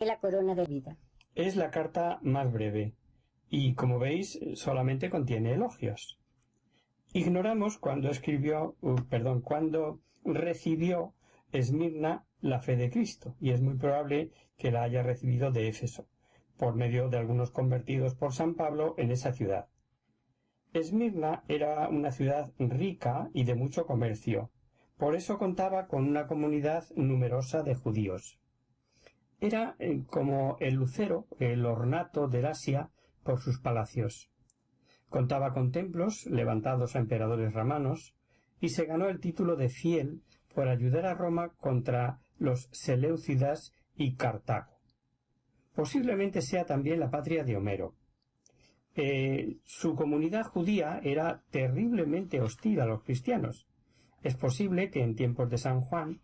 la corona de vida. Es la carta más breve y, como veis, solamente contiene elogios. Ignoramos cuándo recibió Esmirna la fe de Cristo, y es muy probable que la haya recibido de Éfeso, por medio de algunos convertidos por San Pablo en esa ciudad. Esmirna era una ciudad rica y de mucho comercio, por eso contaba con una comunidad numerosa de judíos. Era como el lucero, el ornato del Asia por sus palacios. Contaba con templos levantados a emperadores romanos y se ganó el título de fiel por ayudar a Roma contra los seleucidas y Cartago. Posiblemente sea también la patria de Homero. Su comunidad judía era terriblemente hostil a los cristianos. Es posible que en tiempos de San Juan,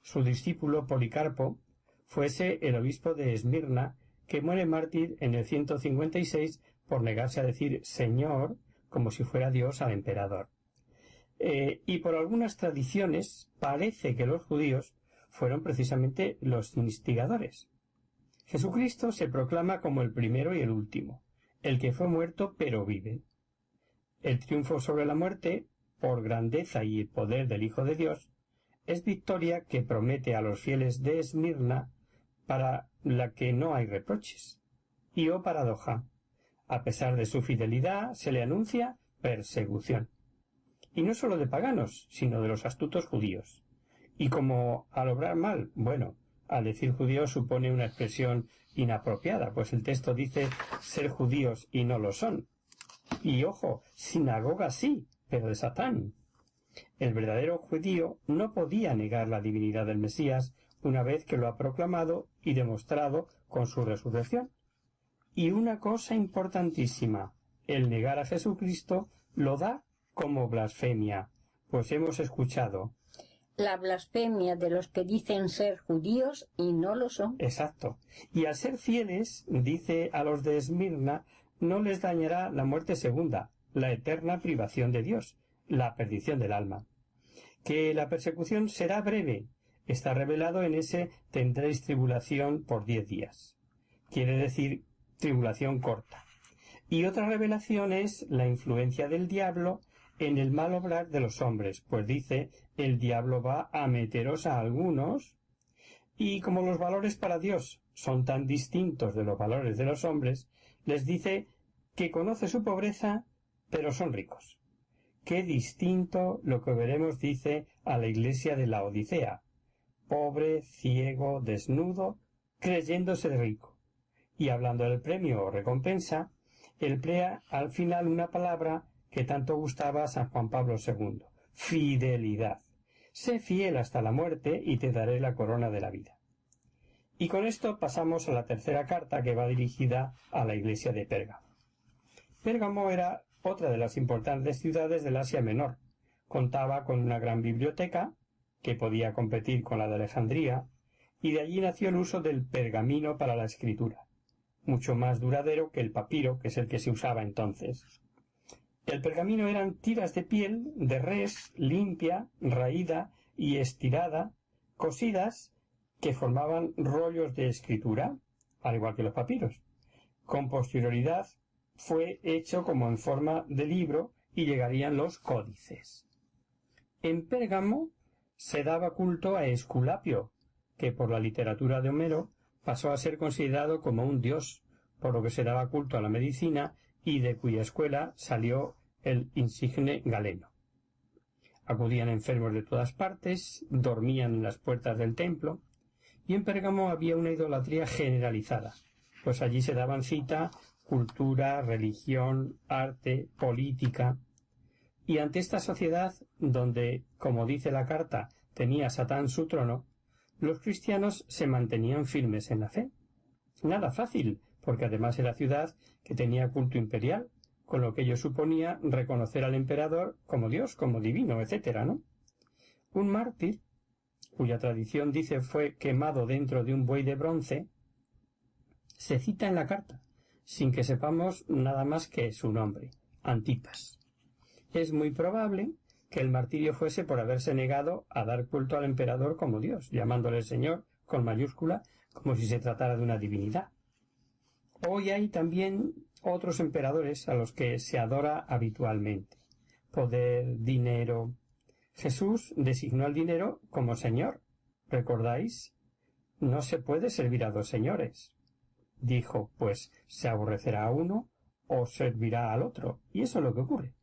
su discípulo Policarpo fuese el obispo de Esmirna, que muere mártir en el 156 por negarse a decir Señor como si fuera Dios al emperador. Y por algunas tradiciones parece que los judíos fueron precisamente los instigadores. Jesucristo se proclama como el primero y el último, el que fue muerto pero vive. El triunfo sobre la muerte, por grandeza y poder del Hijo de Dios, es victoria que promete a los fieles de Esmirna para la que no hay reproches. Y oh paradoja, a pesar de su fidelidad se le anuncia persecución. Y no sólo de paganos, sino de los astutos judíos. Y como al obrar mal, al decir judíos supone una expresión inapropiada, pues el texto dice ser judíos y no lo son. Y ojo, sinagoga sí, pero de Satán. El verdadero judío no podía negar la divinidad del Mesías una vez que lo ha proclamado y demostrado con su resurrección. Y una cosa importantísima, el negar a Jesucristo lo da como blasfemia, pues hemos escuchado la blasfemia de los que dicen ser judíos y no lo son. Exacto. Y al ser fieles, dice a los de Esmirna, no les dañará la muerte segunda, la eterna privación de Dios, la perdición del alma. Que la persecución será breve, está revelado en ese tendréis tribulación por 10 días. Quiere decir tribulación corta. Y otra revelación es la influencia del diablo en el mal obrar de los hombres, pues dice, el diablo va a meteros a algunos, y como los valores para Dios son tan distintos de los valores de los hombres, les dice que conoce su pobreza, pero son ricos. Qué distinto lo que veremos dice a la iglesia de la Odisea, pobre, ciego, desnudo, creyéndose rico. Y hablando del premio o recompensa, emplea al final una palabra que tanto gustaba a San Juan Pablo II, fidelidad. Sé fiel hasta la muerte y te daré la corona de la vida. Y con esto pasamos a la tercera carta que va dirigida a la iglesia de Pérgamo. Pérgamo era otra de las importantes ciudades del Asia Menor. Contaba con una gran biblioteca, que podía competir con la de Alejandría, y de allí nació el uso del pergamino para la escritura, mucho más duradero que el papiro, que es el que se usaba entonces. El pergamino eran tiras de piel de res limpia, raída y estirada, cosidas, que formaban rollos de escritura, al igual que los papiros. Con posterioridad fue hecho como en forma de libro y llegarían los códices. En Pérgamo se daba culto a Esculapio, que por la literatura de Homero pasó a ser considerado como un dios, por lo que se daba culto a la medicina y de cuya escuela salió el insigne Galeno. Acudían enfermos de todas partes, dormían en las puertas del templo, y en Pérgamo había una idolatría generalizada, pues allí se daban cita cultura, religión, arte, política, y ante esta sociedad, donde, como dice la carta, tenía Satán su trono, los cristianos se mantenían firmes en la fe. Nada fácil, porque además era ciudad que tenía culto imperial, con lo que ello suponía reconocer al emperador como Dios, como divino, etcétera, ¿no? Un mártir, cuya tradición dice fue quemado dentro de un buey de bronce, se cita en la carta, sin que sepamos nada más que su nombre, Antipas. Es muy probable que el martirio fuese por haberse negado a dar culto al emperador como Dios, llamándole Señor con mayúscula, como si se tratara de una divinidad. Hoy hay también otros emperadores a los que se adora habitualmente. Poder, dinero. Jesús designó al dinero como señor. ¿Recordáis? No se puede servir a dos señores. Dijo, pues se aborrecerá a uno o servirá al otro. Y eso es lo que ocurre.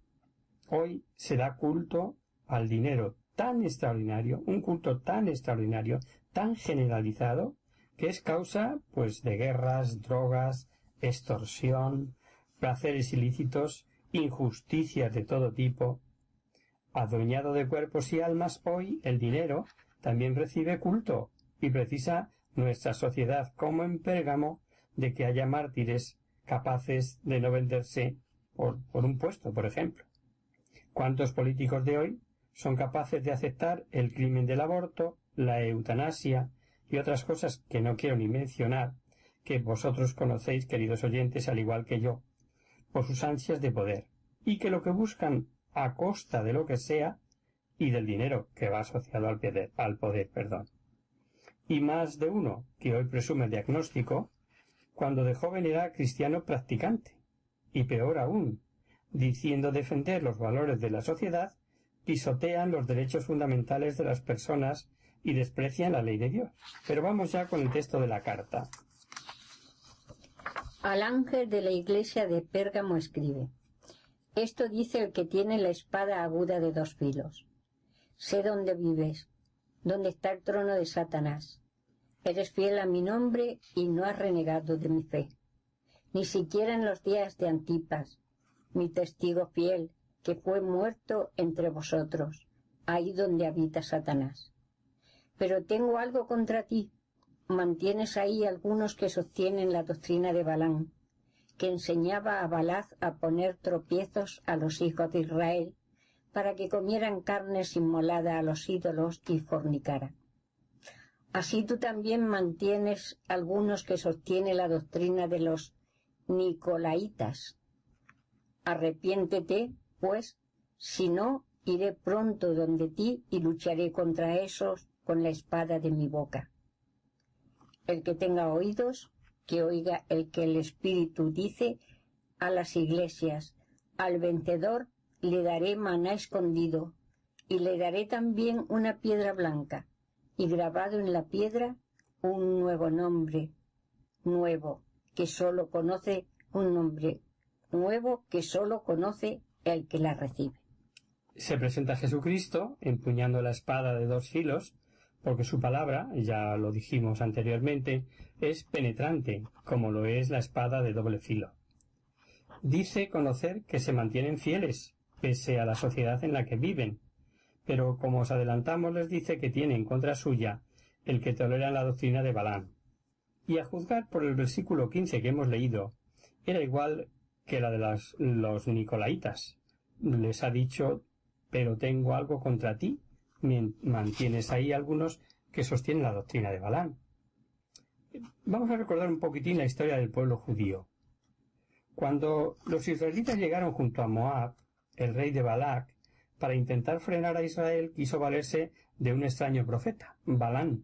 Hoy se da culto al dinero tan extraordinario, un culto tan extraordinario, tan generalizado, que es causa, pues, de guerras, drogas, extorsión, placeres ilícitos, injusticias de todo tipo. Adueñado de cuerpos y almas, hoy el dinero también recibe culto y precisa nuestra sociedad, como en Pérgamo, de que haya mártires capaces de no venderse por un puesto, por ejemplo. ¿Cuántos políticos de hoy son capaces de aceptar el crimen del aborto, la eutanasia y otras cosas que no quiero ni mencionar, que vosotros conocéis, queridos oyentes, al igual que yo, por sus ansias de poder, y que lo que buscan a costa de lo que sea y del dinero que va asociado al poder, y más de uno que hoy presume de agnóstico, cuando de joven era cristiano practicante, y peor aún, diciendo defender los valores de la sociedad, pisotean los derechos fundamentales de las personas y desprecian la ley de Dios. Pero vamos ya con el texto de la carta. Al ángel de la iglesia de Pérgamo escribe: Esto dice el que tiene la espada aguda de dos filos. Sé dónde vives, dónde está el trono de Satanás. Eres fiel a mi nombre y no has renegado de mi fe, ni siquiera en los días de Antipas, mi testigo fiel, que fue muerto entre vosotros, ahí donde habita Satanás. Pero tengo algo contra ti. Mantienes ahí algunos que sostienen la doctrina de Balaam, que enseñaba a Balaz a poner tropiezos a los hijos de Israel, para que comieran carnes inmolada a los ídolos y fornicaran. Así tú también mantienes algunos que sostienen la doctrina de los Nicolaitas. Arrepiéntete, pues, si no, iré pronto donde ti y lucharé contra esos con la espada de mi boca. El que tenga oídos, que oiga el que el Espíritu dice a las iglesias: al vencedor le daré maná escondido, y le daré también una piedra blanca, y grabado en la piedra un nuevo nombre, nuevo, que sólo conoce un nombre nuevo que sólo conoce el que la recibe. Se presenta Jesucristo empuñando la espada de dos filos, porque su palabra, ya lo dijimos anteriormente, es penetrante, como lo es la espada de doble filo. Dice conocer que se mantienen fieles, pese a la sociedad en la que viven, pero como os adelantamos les dice que tiene en contra suya el que tolera la doctrina de Balaam. Y a juzgar por el versículo 15 que hemos leído, era igual que la de los Nicolaitas. Les ha dicho: pero tengo algo contra ti. Mantienes ahí algunos que sostienen la doctrina de Balaam. Vamos a recordar un poquitín la historia del pueblo judío. Cuando los israelitas llegaron junto a Moab, el rey de Balac, para intentar frenar a Israel, quiso valerse de un extraño profeta, Balaam,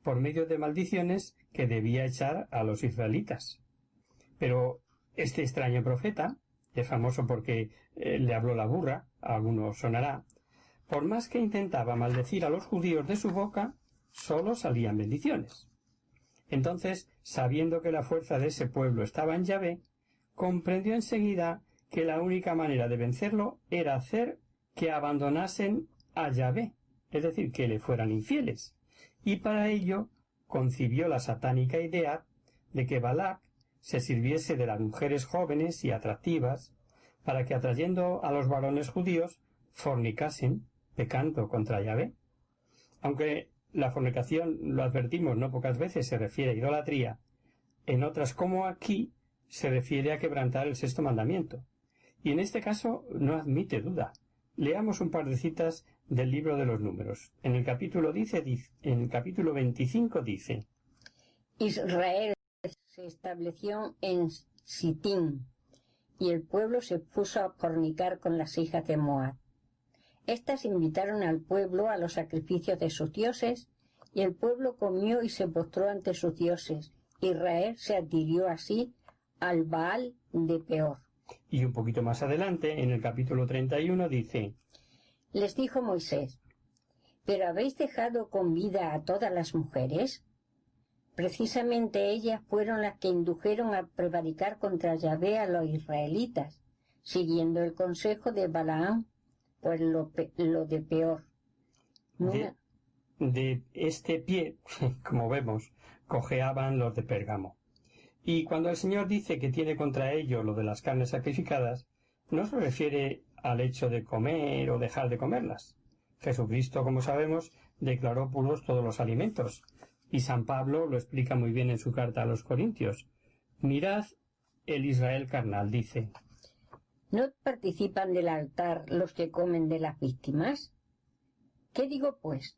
por medio de maldiciones que debía echar a los israelitas. Pero este extraño profeta, es famoso porque le habló la burra, a algunos sonará, por más que intentaba maldecir a los judíos de su boca, sólo salían bendiciones. Entonces, sabiendo que la fuerza de ese pueblo estaba en Yahvé, comprendió enseguida que la única manera de vencerlo era hacer que abandonasen a Yahvé, es decir, que le fueran infieles, y para ello concibió la satánica idea de que Balac se sirviese de las mujeres jóvenes y atractivas para que, atrayendo a los varones judíos, fornicasen, pecando contra Yahvé. Aunque la fornicación, lo advertimos no pocas veces, se refiere a idolatría, en otras, como aquí, se refiere a quebrantar el sexto mandamiento. Y en este caso no admite duda. Leamos un par de citas del libro de los Números. En el capítulo 25 dice: Israel se estableció en Sittim, y el pueblo se puso a fornicar con las hijas de Moab. Estas invitaron al pueblo a los sacrificios de sus dioses, y el pueblo comió y se postró ante sus dioses. Israel se adhirió así al Baal de Peor. Y un poquito más adelante, en el capítulo 31, dice: Les dijo Moisés: ¿pero habéis dejado con vida a todas las mujeres? Precisamente ellas fueron las que indujeron a prevaricar contra Yahvé a los israelitas, siguiendo el consejo de Balaam, pues lo de Peor. De este pie, como vemos, cojeaban los de Pérgamo. Y cuando el Señor dice que tiene contra ello lo de las carnes sacrificadas, no se refiere al hecho de comer o dejar de comerlas. Jesucristo, como sabemos, declaró puros todos los alimentos, y San Pablo lo explica muy bien en su carta a los Corintios. Mirad el Israel carnal, dice. ¿No participan del altar los que comen de las víctimas? ¿Qué digo, pues?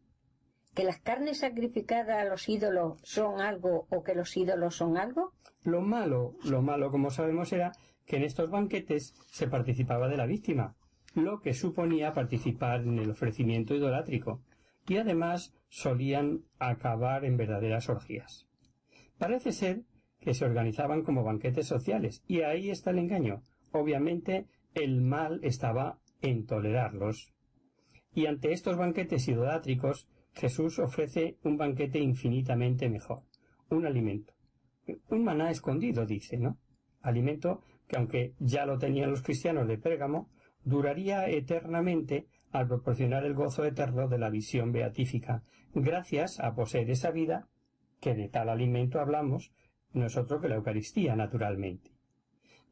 ¿Que las carnes sacrificadas a los ídolos son algo o que los ídolos son algo? Lo malo, como sabemos, era que en estos banquetes se participaba de la víctima, lo que suponía participar en el ofrecimiento idolátrico, y además solían acabar en verdaderas orgías. Parece ser que se organizaban como banquetes sociales, y ahí está el engaño. Obviamente el mal estaba en tolerarlos. Y ante estos banquetes idolátricos, Jesús ofrece un banquete infinitamente mejor, un alimento. Un maná escondido, dice, ¿no? Alimento que, aunque ya lo tenían los cristianos de Pérgamo, duraría eternamente al proporcionar el gozo eterno de la visión beatífica, gracias a poseer esa vida, que de tal alimento hablamos, no es otro que la Eucaristía, naturalmente.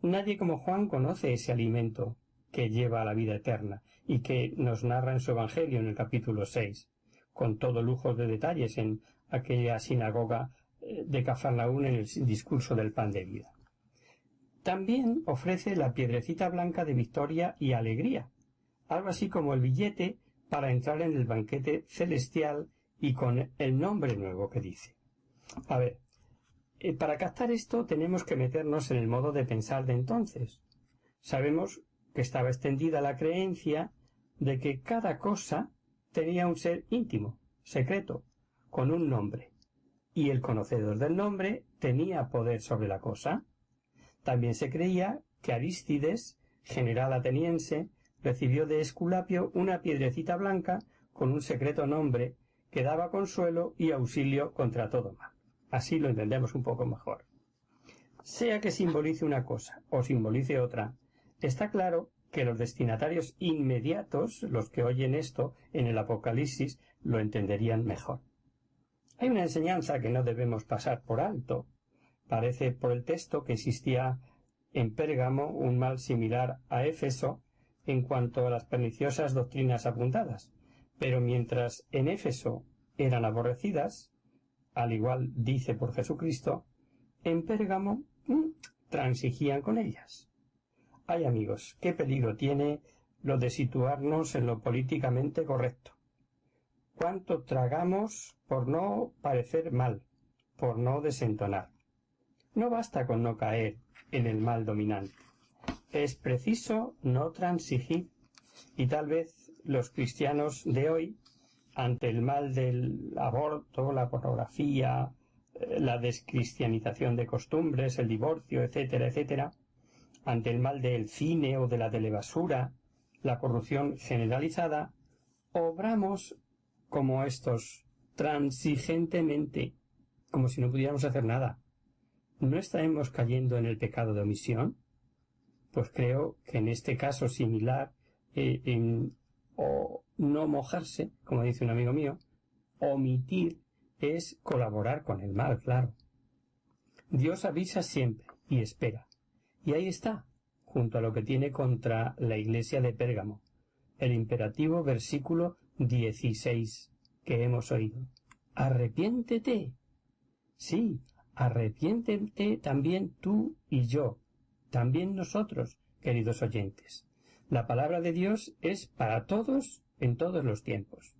Nadie como Juan conoce ese alimento que lleva a la vida eterna y que nos narra en su Evangelio en el capítulo 6, con todo lujo de detalles en aquella sinagoga de Cafarnaún en el discurso del pan de vida. También ofrece la piedrecita blanca de victoria y alegría, algo así como el billete para entrar en el banquete celestial y con el nombre nuevo que dice. A ver, para captar esto tenemos que meternos en el modo de pensar de entonces. Sabemos que estaba extendida la creencia de que cada cosa tenía un ser íntimo, secreto, con un nombre, y el conocedor del nombre tenía poder sobre la cosa. También se creía que Arístides, general ateniense, recibió de Esculapio una piedrecita blanca con un secreto nombre que daba consuelo y auxilio contra todo mal. Así lo entendemos un poco mejor. Sea que simbolice una cosa o simbolice otra, está claro que los destinatarios inmediatos, los que oyen esto en el Apocalipsis, lo entenderían mejor. Hay una enseñanza que no debemos pasar por alto. Parece por el texto que existía en Pérgamo un mal similar a Éfeso en cuanto a las perniciosas doctrinas apuntadas, pero mientras en Éfeso eran aborrecidas, al igual dice por Jesucristo, en Pérgamo transigían con ellas. Ay, amigos, qué peligro tiene lo de situarnos en lo políticamente correcto. Cuánto tragamos por no parecer mal, por no desentonar. No basta con no caer en el mal dominante. Es preciso no transigir, y tal vez los cristianos de hoy, ante el mal del aborto, la pornografía, la descristianización de costumbres, el divorcio, etcétera, etcétera, ante el mal del cine o de la telebasura, la corrupción generalizada, obramos como estos, transigentemente, como si no pudiéramos hacer nada. ¿No estaremos cayendo en el pecado de omisión? Pues creo que en este caso similar, o no mojarse, como dice un amigo mío, omitir es colaborar con el mal, claro. Dios avisa siempre y espera. Y ahí está, junto a lo que tiene contra la iglesia de Pérgamo, el imperativo versículo 16 que hemos oído. Arrepiéntete. Sí, arrepiéntete también tú y yo, también nosotros, queridos oyentes. La palabra de Dios es para todos en todos los tiempos.